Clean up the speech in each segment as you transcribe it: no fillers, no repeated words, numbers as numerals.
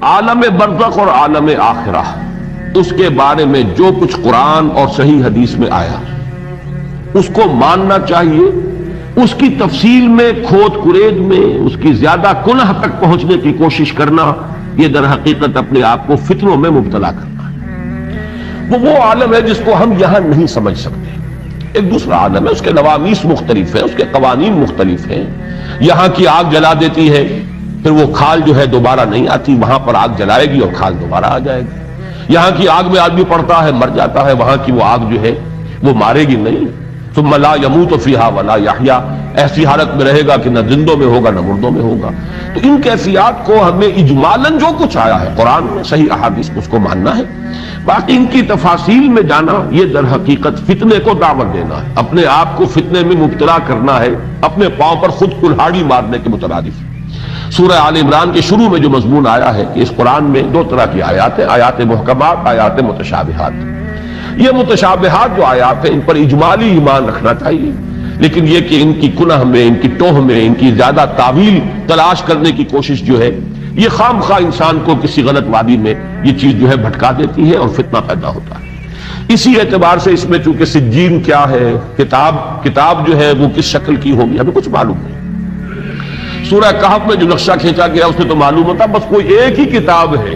عالم برزخ اور عالم آخرہ، اس کے بارے میں جو کچھ قرآن اور صحیح حدیث میں آیا اس کو ماننا چاہیے، اس کی تفصیل میں کھود کرید میں اس کی زیادہ کنہ تک پہنچنے کی کوشش کرنا، یہ در حقیقت اپنے آپ کو فتنوں میں مبتلا کرنا ہے۔ وہ عالم ہے جس کو ہم یہاں نہیں سمجھ سکتے، ایک دوسرا عالم ہے، اس کے نوامیس مختلف ہیں، اس کے قوانین مختلف ہیں۔ یہاں کی آگ جلا دیتی ہے، پھر وہ کھال جو ہے دوبارہ نہیں آتی، وہاں پر آگ جلائے گی اور کھال دوبارہ آ جائے گی۔ یہاں کی آگ میں آدمی پڑتا ہے مر جاتا ہے، وہاں کی وہ آگ جو ہے وہ مارے گی نہیں۔ ثم لا يموت فيها ولا يحيا، ایسی حالت میں رہے گا کہ نہ زندوں میں ہوگا نہ مردوں میں ہوگا۔ تو ان کیفیات کو ہمیں اجمالاً جو کچھ آیا ہے قرآن میں صحیح احادیث اس کو ماننا ہے، باقی ان کی تفاصیل میں جانا یہ در حقیقت فتنے کو دعوت دینا ہے، اپنے آپ کو فتنے میں مبتلا کرنا ہے، اپنے پاؤں پر خود کلہاڑی مارنے کے مترادف۔ سورہ آل عمران کے شروع میں جو مضمون آیا ہے کہ اس قرآن میں دو طرح کی آیات ہیں، آیات محکمات، آیات متشابہات۔ یہ متشابہات جو آیات ہیں ان پر اجمالی ایمان رکھنا چاہیے، لیکن یہ کہ ان کی کنہ میں، ان کی ٹوہ میں، ان کی زیادہ تعویل تلاش کرنے کی کوشش جو ہے یہ خام خواہ انسان کو کسی غلط وادی میں یہ چیز جو ہے بھٹکا دیتی ہے اور فتنہ پیدا ہوتا ہے۔ اسی اعتبار سے اس میں چونکہ سجین کیا ہے، کتاب جو ہے وہ کس شکل کی ہوگی ہمیں کچھ معلوم نہیں۔ سورہ کہف میں جو نقشہ کھینچا گیا اس سے تو معلوم ہوتا بس کوئی ایک ہی کتاب ہے۔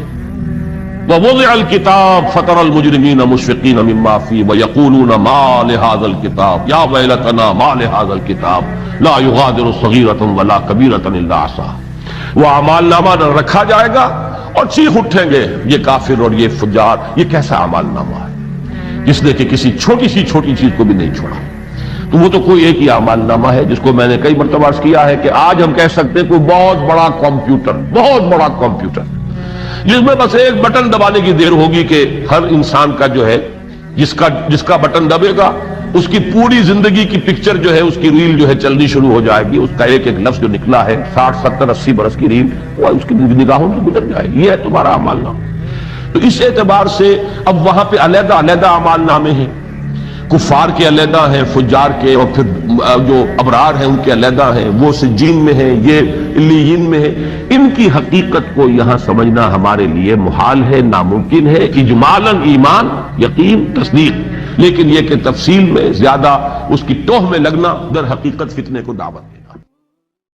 وَوُضِعَ الْكِتَابُ فَتَرَى الْمُجْرِمِينَ مُشْفِقِينَ مِمَّا فِيهِ وَيَقُولُونَ مَا لِهَذَا الْكِتَابِ يَا وَيْلَتَنَا مَا لِهَذَا الْكِتَابِ لَا يُغَادِرُ صَغِيرَةً وَلَا كَبِيرَةً إِلَّا أَحْصَاهَا۔ وہ اعمال نامہ رکھا جائے گا اور چیخ اٹھیں گے یہ کافر اور یہ فجار، یہ کیسا اعمال نامہ ہے جس نے کہ کسی چھوٹی سی چھوٹی چیز کو بھی نہیں چھوڑا۔ تو وہ تو کوئی ایک ہی اعمال نامہ ہے جس کو میں نے کئی مرتبہ عرض کیا ہے کہ آج ہم کہہ سکتے ہیں کوئی بہت بڑا کمپیوٹر جس میں بس ایک بٹن دبانے کی دیر ہوگی کہ ہر انسان کا جو ہے جس کا بٹن دبے گا اس کی پوری زندگی کی پکچر جو ہے اس کی ریل جو ہے چلنی شروع ہو جائے گی، اس کا ایک ایک لفظ جو نکلا ہے 60 70 80 برس کی ریل وہ اس کی نگاہوں سے گزر جائے گی۔ یہ ہے تمہارا اعمال نامہ۔ تو اس اعتبار سے اب وہاں پہ علیحدہ علیحدہ اعمال نامے ہیں، کفار کے علیحدہ ہیں، فجار کے، اور پھر جو ابرار ہیں ان کے علیحدہ ہیں، وہ سجین میں ہیں، یہ علیین میں ہے۔ ان کی حقیقت کو یہاں سمجھنا ہمارے لیے محال ہے، ناممکن ہے، اجمالاً ایمان، یقین، تصدیق، لیکن یہ کہ تفصیل میں زیادہ اس کی ٹوہ میں لگنا در حقیقت فتنے کو دعوت ہے۔